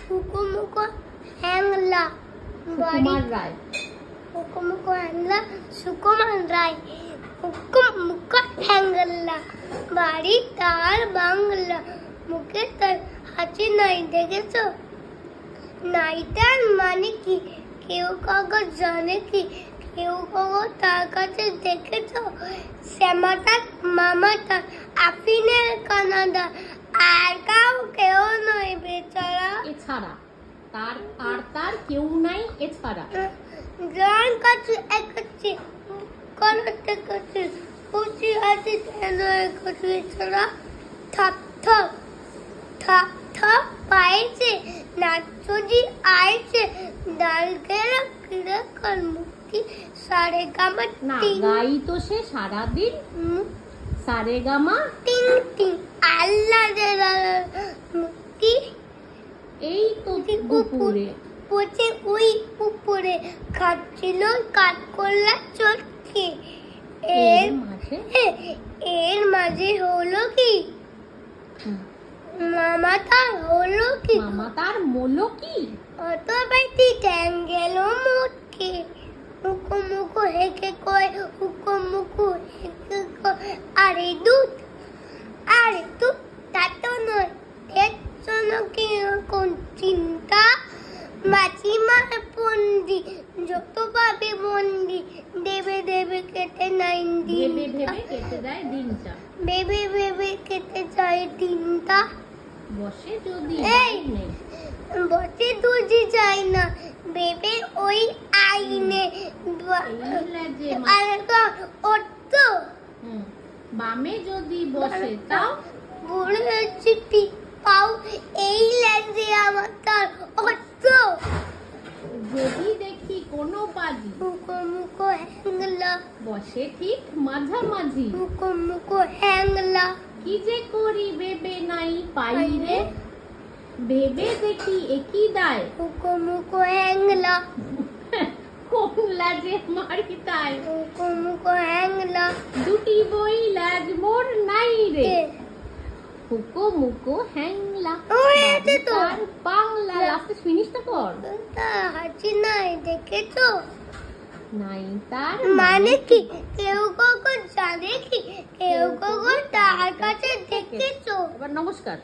হুকুমুকো হ্যাংলা সুকুমার রায়। হুকুমুকো হ্যাংলা সুকুমার রায়। হুকুমুকো হ্যাংলা বাড়ি তার বাংলা, মুখে তার হাসি নাই দেখেছো? নাইটার মানে কি কেউ কাগজ জানে কি? কেউ কাগজ তার কাছে দেখেছো? শ্যামাটার মামাটা আফিনের কানাডা, আর কেউ নয় বেচারা। এছাড়া তার আর তার কেউ নাই এছাড়া। যার কাছে একাছে কানাতে কাছে খুশি আছে কেন একাছে এছাড়া। থাপ থাপ থাপ থাপ পাইছে নাচজি আইছে ডাল গেরা কিরে কাল মুক্তি সারে গামা না গাই তো সে সারাদিন সারে গামা টিং টিং আল্লাহ মুক্তি। এই তো দুপুরে পচে ওই উপরে খাচ্ছিল কাঠকোল্লা চটকে। এর মাঝে হলো কি মামা তার হলো কি? মামা তার মলো কি? অত বাইতি ট্যাং গেল মোটকে। মুখো মুখো হেঁকে কয় হুকো মুখো হেঁকে কয় আরে দুধ তা তো নয়। দেখছো না কি কোন চিন্তা? মাছিমার পন্ডি যত পাবে বন্দি দেবে দেবে কেটে নাইন দিন। ভেবে কেটে দেয় দিনটা। ভেবে কেটে যায় দিনটা। বসে যদি বসে দুজি যায় না বেবে ওই আইনে। বামে যদি বসে তাও বুড়ে চিপি পাও এই লেজে আমার তার অর্থ। যদি দেখি কোনো পাজি মুখো মুখো হ্যাংলা বসে ঠিক মাঝামাঝি। মুখো মুখো হ্যাংলা কি যে করি ভেবে নাই পাই রে, ভেবে দেখি একই দায়। মুখো মুখো হ্যাংলা কোন লাজে মারি তাই। মুখো মুখো হ্যাংলা দুটি বই লাজ মোর নাই রে। হুকো মুকো হ্যাংলা তো বাংলা। লাস্টে ফিনিশটা কর। হাসি নাই দেখেছো? নাই তার মানে কি কেউ কখন জানে কি? কেউ কখন তার কাছে দেখেছো? এবার নমস্কার।